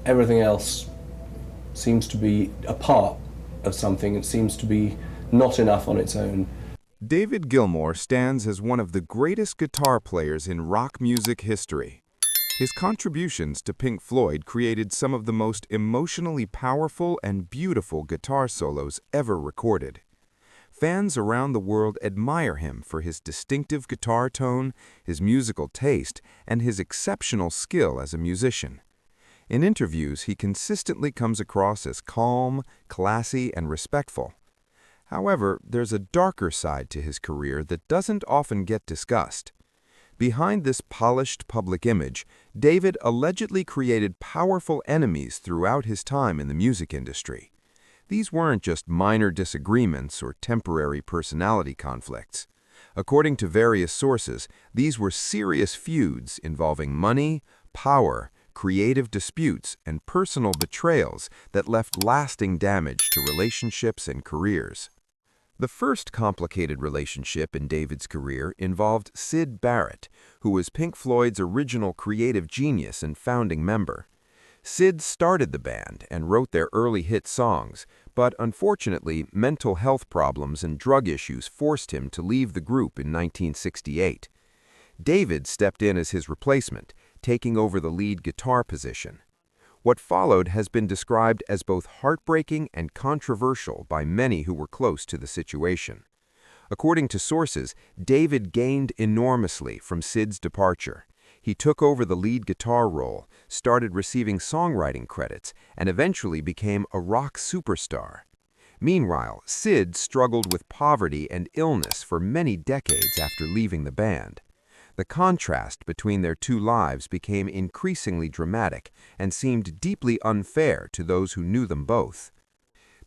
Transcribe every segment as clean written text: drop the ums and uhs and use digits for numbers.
everything else seems to be a part of something. It seems to be not enough on its own. David Gilmour stands as one of the greatest guitar players in rock music history. His contributions to Pink Floyd created some of the most emotionally powerful and beautiful guitar solos ever recorded. Fans around the world admire him for his distinctive guitar tone, his musical taste, and his exceptional skill as a musician. In interviews, he consistently comes across as calm, classy, and respectful. However, there's a darker side to his career that doesn't often get discussed. Behind this polished public image, David allegedly created powerful enemies throughout his time in the music industry. These weren't just minor disagreements or temporary personality conflicts. According to various sources, these were serious feuds involving money, power, creative disputes, and personal betrayals that left lasting damage to relationships and careers. The first complicated relationship in David's career involved Syd Barrett, who was Pink Floyd's original creative genius and founding member. Syd started the band and wrote their early hit songs, but unfortunately, mental health problems and drug issues forced him to leave the group in 1968. David stepped in as his replacement, taking over the lead guitar position. What followed has been described as both heartbreaking and controversial by many who were close to the situation. According to sources, David gained enormously from Syd's departure. He took over the lead guitar role, started receiving songwriting credits, and eventually became a rock superstar. Meanwhile, Syd struggled with poverty and illness for many decades after leaving the band. The contrast between their two lives became increasingly dramatic and seemed deeply unfair to those who knew them both.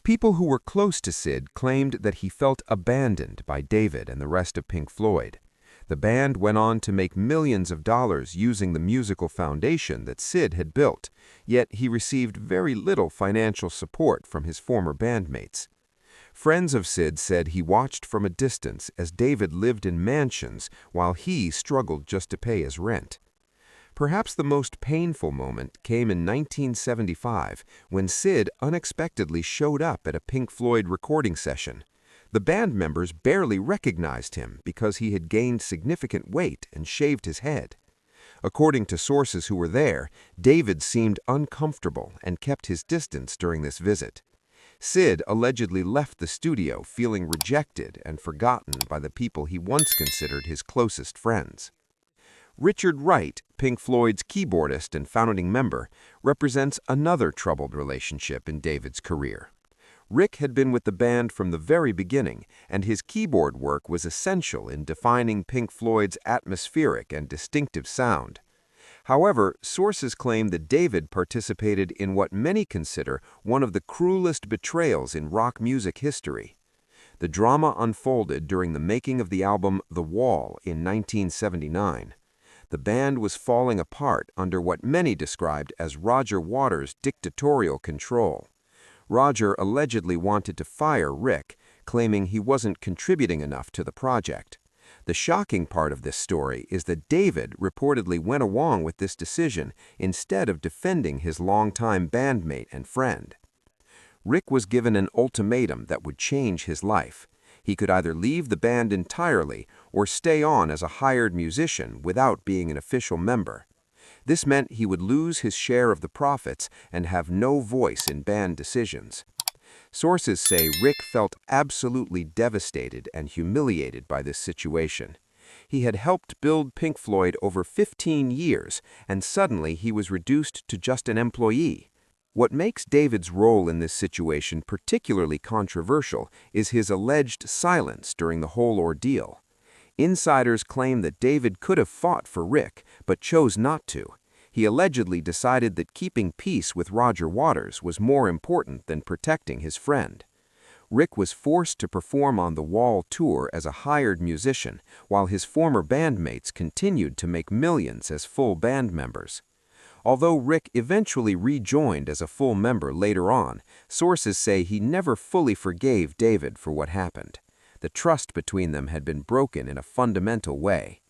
People who were close to Syd claimed that he felt abandoned by David and the rest of Pink Floyd. The band went on to make millions of dollars using the musical foundation that Syd had built, yet he received very little financial support from his former bandmates. Friends of Syd said he watched from a distance as David lived in mansions while he struggled just to pay his rent. Perhaps the most painful moment came in 1975 when Syd unexpectedly showed up at a Pink Floyd recording session. The band members barely recognized him because he had gained significant weight and shaved his head. According to sources who were there, David seemed uncomfortable and kept his distance during this visit. Syd allegedly left the studio feeling rejected and forgotten by the people he once considered his closest friends. Richard Wright, Pink Floyd's keyboardist and founding member, represents another troubled relationship in David's career. Rick had been with the band from the very beginning, and his keyboard work was essential in defining Pink Floyd's atmospheric and distinctive sound. However, sources claim that David participated in what many consider one of the cruelest betrayals in rock music history. The drama unfolded during the making of the album The Wall in 1979. The band was falling apart under what many described as Roger Waters' dictatorial control. Roger allegedly wanted to fire Rick, claiming he wasn't contributing enough to the project. The shocking part of this story is that David reportedly went along with this decision instead of defending his longtime bandmate and friend. Rick was given an ultimatum that would change his life. He could either leave the band entirely or stay on as a hired musician without being an official member. This meant he would lose his share of the profits and have no voice in band decisions. Sources say Rick felt absolutely devastated and humiliated by this situation. He had helped build Pink Floyd over 15 years, and suddenly he was reduced to just an employee. What makes David's role in this situation particularly controversial is his alleged silence during the whole ordeal. Insiders claim that David could have fought for Rick, but chose not to. He allegedly decided that keeping peace with Roger Waters was more important than protecting his friend. Rick was forced to perform on the Wall tour as a hired musician, while his former bandmates continued to make millions as full band members. Although Rick eventually rejoined as a full member later on, sources say he never fully forgave David for what happened. The trust between them had been broken in a fundamental way.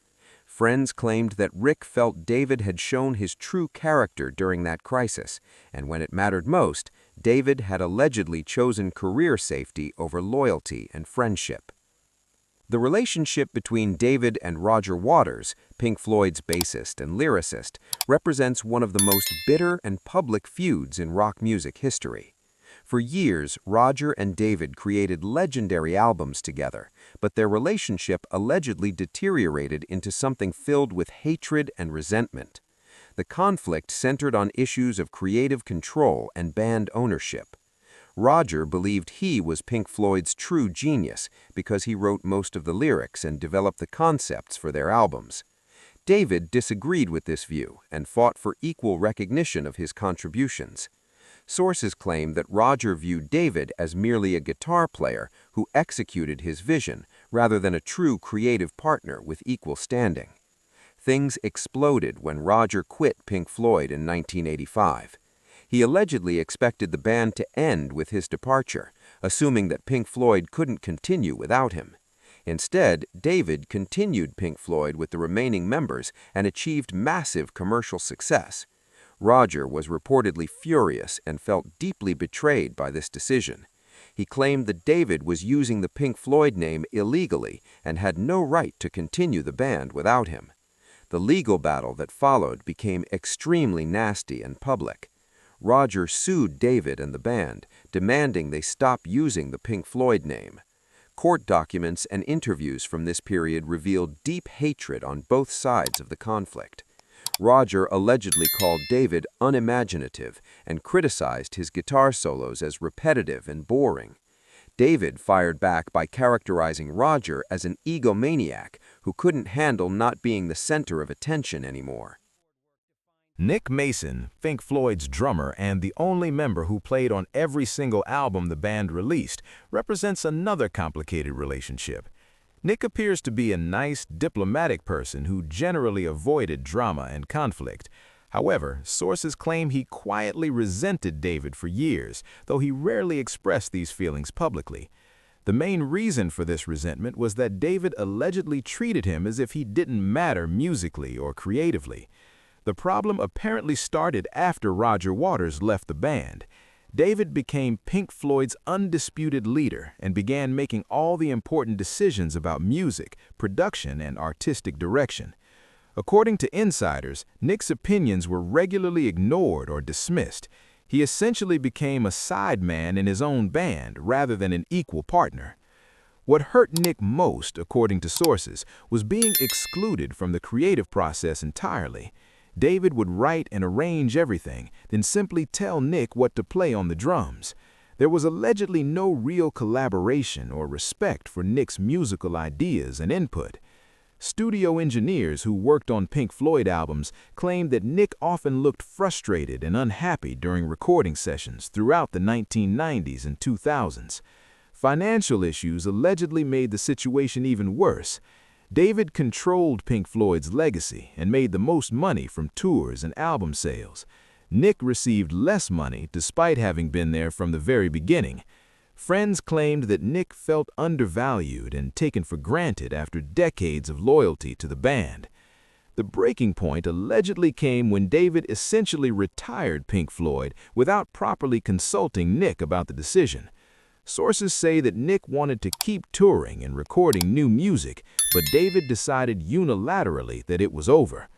Friends claimed that Rick felt David had shown his true character during that crisis, and when it mattered most, David had allegedly chosen career safety over loyalty and friendship. The relationship between David and Roger Waters, Pink Floyd's bassist and lyricist, represents one of the most bitter and public feuds in rock music history. For years, Roger and David created legendary albums together, but their relationship allegedly deteriorated into something filled with hatred and resentment. The conflict centered on issues of creative control and band ownership. Roger believed he was Pink Floyd's true genius because he wrote most of the lyrics and developed the concepts for their albums. David disagreed with this view and fought for equal recognition of his contributions. Sources claim that Roger viewed David as merely a guitar player who executed his vision rather than a true creative partner with equal standing. Things exploded when Roger quit Pink Floyd in 1985. He allegedly expected the band to end with his departure, assuming that Pink Floyd couldn't continue without him. Instead, David continued Pink Floyd with the remaining members and achieved massive commercial success. Roger was reportedly furious and felt deeply betrayed by this decision. He claimed that David was using the Pink Floyd name illegally and had no right to continue the band without him. The legal battle that followed became extremely nasty and public. Roger sued David and the band, demanding they stop using the Pink Floyd name. Court documents and interviews from this period revealed deep hatred on both sides of the conflict. Roger allegedly called David unimaginative and criticized his guitar solos as repetitive and boring. David fired back by characterizing Roger as an egomaniac who couldn't handle not being the center of attention anymore. Nick Mason, Pink Floyd's drummer and the only member who played on every single album the band released, represents another complicated relationship. Nick appears to be a nice, diplomatic person who generally avoided drama and conflict. However, sources claim he quietly resented David for years, though he rarely expressed these feelings publicly. The main reason for this resentment was that David allegedly treated him as if he didn't matter musically or creatively. The problem apparently started after Roger Waters left the band. David became Pink Floyd's undisputed leader and began making all the important decisions about music, production, and artistic direction. According to insiders, Nick's opinions were regularly ignored or dismissed. He essentially became a sideman in his own band rather than an equal partner. What hurt Nick most, according to sources, was being excluded from the creative process entirely. David would write and arrange everything, then simply tell Nick what to play on the drums. There was allegedly no real collaboration or respect for Nick's musical ideas and input. Studio engineers who worked on Pink Floyd albums claimed that Nick often looked frustrated and unhappy during recording sessions throughout the 1990s and 2000s. Financial issues allegedly made the situation even worse. David controlled Pink Floyd's legacy and made the most money from tours and album sales. Nick received less money despite having been there from the very beginning. Friends claimed that Nick felt undervalued and taken for granted after decades of loyalty to the band. The breaking point allegedly came when David essentially retired Pink Floyd without properly consulting Nick about the decision. Sources say that Nick wanted to keep touring and recording new music, but David decided unilaterally that it was over.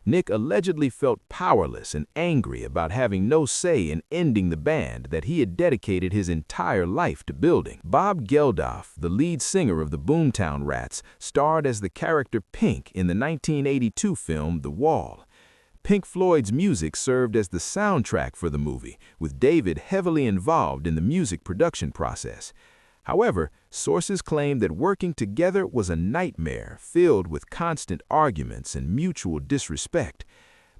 Nick allegedly felt powerless and angry about having no say in ending the band that he had dedicated his entire life to building. Bob Geldof, the lead singer of the Boomtown Rats, starred as the character Pink in the 1982 film The Wall. Pink Floyd's music served as the soundtrack for the movie, with David heavily involved in the music production process. However, sources claim that working together was a nightmare filled with constant arguments and mutual disrespect.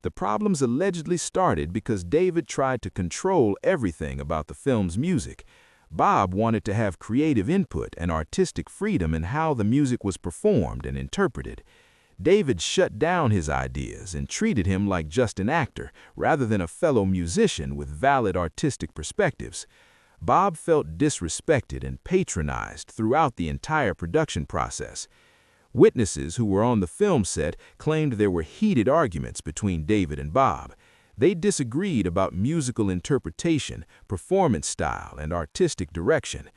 The problems allegedly started because David tried to control everything about the film's music. Bob wanted to have creative input and artistic freedom in how the music was performed and interpreted. David shut down his ideas and treated him like just an actor rather than a fellow musician with valid artistic perspectives. Bob felt disrespected and patronized throughout the entire production process. Witnesses who were on the film set claimed there were heated arguments between David and Bob. They disagreed about musical interpretation, performance style, and artistic direction.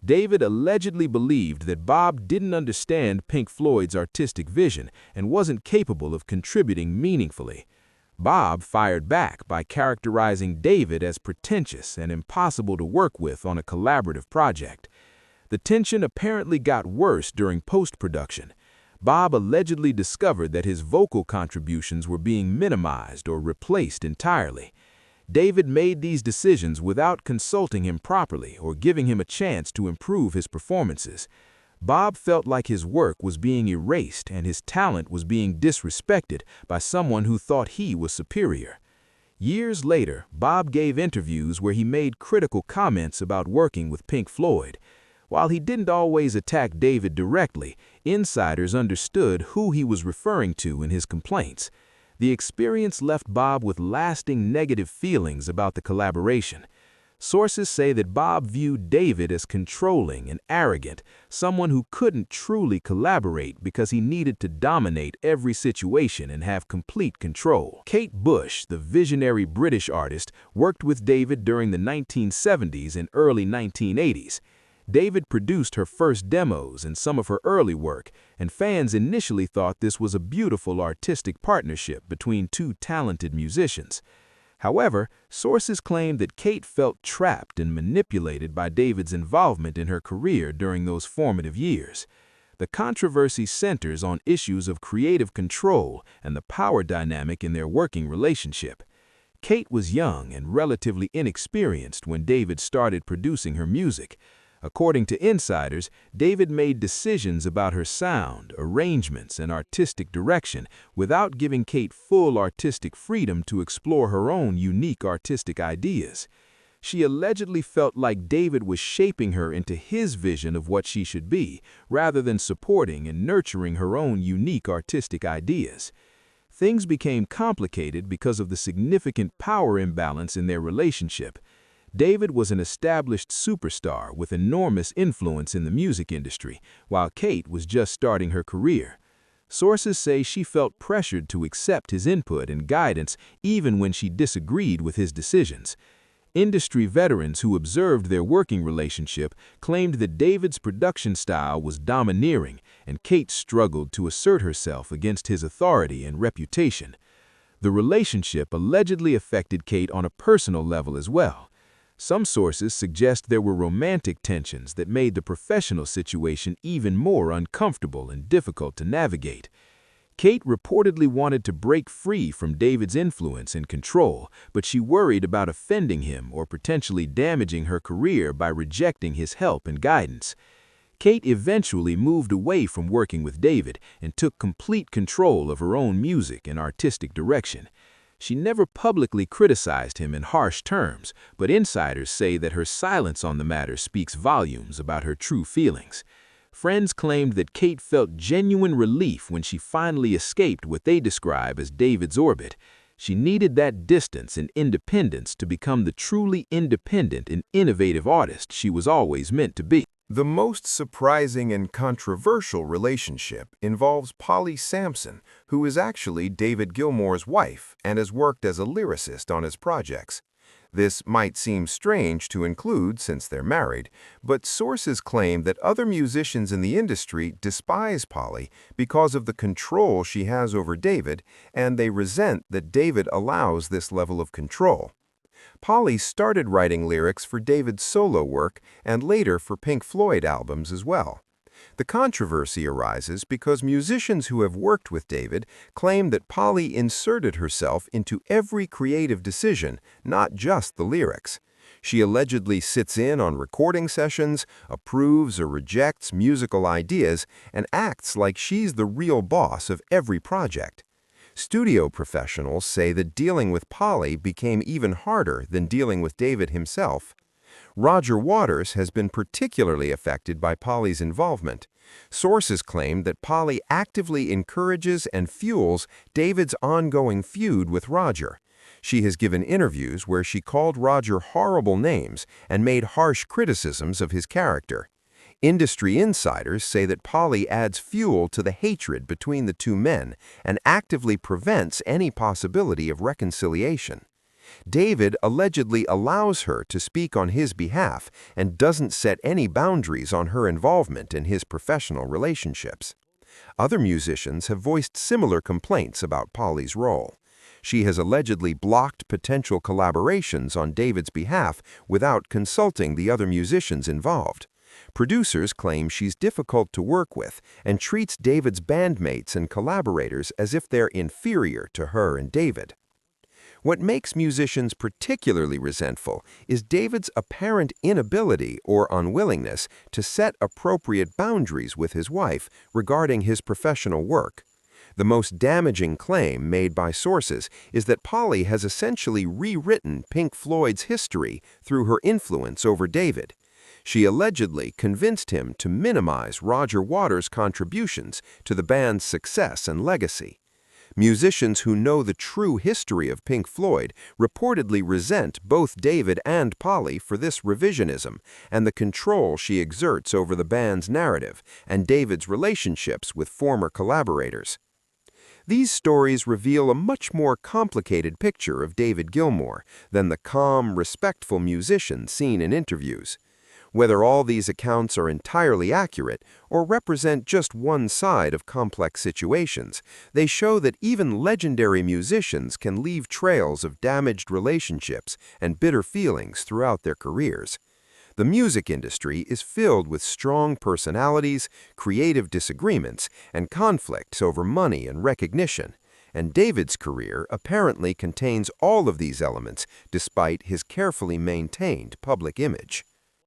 David allegedly believed that Bob didn't understand Pink Floyd's artistic vision and wasn't capable of contributing meaningfully. Bob fired back by characterizing David as pretentious and impossible to work with on a collaborative project. The tension apparently got worse during post-production. Bob allegedly discovered that his vocal contributions were being minimized or replaced entirely. David made these decisions without consulting him properly or giving him a chance to improve his performances. Bob felt like his work was being erased and his talent was being disrespected by someone who thought he was superior. Years later, Bob gave interviews where he made critical comments about working with Pink Floyd. While he didn't always attack David directly, insiders understood who he was referring to in his complaints. The experience left Bob with lasting negative feelings about the collaboration. Sources say that Bob viewed David as controlling and arrogant, someone who couldn't truly collaborate because he needed to dominate every situation and have complete control. Kate Bush, the visionary British artist, worked with David during the 1970s and early 1980s. David produced her first demos and some of her early work, and fans initially thought this was a beautiful artistic partnership between two talented musicians. However, sources claim that Kate felt trapped and manipulated by David's involvement in her career during those formative years. The controversy centers on issues of creative control and the power dynamic in their working relationship. Kate was young and relatively inexperienced when David started producing her music. According to insiders, David made decisions about her sound, arrangements, and artistic direction without giving Kate full artistic freedom to explore her own unique artistic ideas. She allegedly felt like David was shaping her into his vision of what she should be, rather than supporting and nurturing her own unique artistic ideas. Things became complicated because of the significant power imbalance in their relationship. David was an established superstar with enormous influence in the music industry, while Kate was just starting her career. Sources say she felt pressured to accept his input and guidance even when she disagreed with his decisions. Industry veterans who observed their working relationship claimed that David's production style was domineering and Kate struggled to assert herself against his authority and reputation. The relationship allegedly affected Kate on a personal level as well. Some sources suggest there were romantic tensions that made the professional situation even more uncomfortable and difficult to navigate. Kate reportedly wanted to break free from David's influence and control, but she worried about offending him or potentially damaging her career by rejecting his help and guidance. Kate eventually moved away from working with David and took complete control of her own music and artistic direction. She never publicly criticized him in harsh terms, but insiders say that her silence on the matter speaks volumes about her true feelings. Friends claimed that Kate felt genuine relief when she finally escaped what they describe as David's orbit. She needed that distance and independence to become the truly independent and innovative artist she was always meant to be. The most surprising and controversial relationship involves Polly Sampson, who is actually David Gilmour's wife and has worked as a lyricist on his projects. This might seem strange to include since they're married, but sources claim that other musicians in the industry despise Polly because of the control she has over David, and they resent that David allows this level of control. Polly started writing lyrics for David's solo work and later for Pink Floyd albums as well. The controversy arises because musicians who have worked with David claim that Polly inserted herself into every creative decision, not just the lyrics. She allegedly sits in on recording sessions, approves or rejects musical ideas, and acts like she's the real boss of every project. Studio professionals say that dealing with Polly became even harder than dealing with David himself. Roger Waters has been particularly affected by Polly's involvement. Sources claim that Polly actively encourages and fuels David's ongoing feud with Roger. She has given interviews where she called Roger horrible names and made harsh criticisms of his character. Industry insiders say that Polly adds fuel to the hatred between the two men and actively prevents any possibility of reconciliation. David allegedly allows her to speak on his behalf and doesn't set any boundaries on her involvement in his professional relationships. Other musicians have voiced similar complaints about Polly's role. She has allegedly blocked potential collaborations on David's behalf without consulting the other musicians involved. Producers claim she's difficult to work with and treats David's bandmates and collaborators as if they're inferior to her and David. What makes musicians particularly resentful is David's apparent inability or unwillingness to set appropriate boundaries with his wife regarding his professional work. The most damaging claim made by sources is that Polly has essentially rewritten Pink Floyd's history through her influence over David. She allegedly convinced him to minimize Roger Waters' contributions to the band's success and legacy. Musicians who know the true history of Pink Floyd reportedly resent both David and Polly for this revisionism and the control she exerts over the band's narrative and David's relationships with former collaborators. These stories reveal a much more complicated picture of David Gilmour than the calm, respectful musician seen in interviews. Whether all these accounts are entirely accurate or represent just one side of complex situations, they show that even legendary musicians can leave trails of damaged relationships and bitter feelings throughout their careers. The music industry is filled with strong personalities, creative disagreements, and conflicts over money and recognition. And David's career apparently contains all of these elements despite his carefully maintained public image.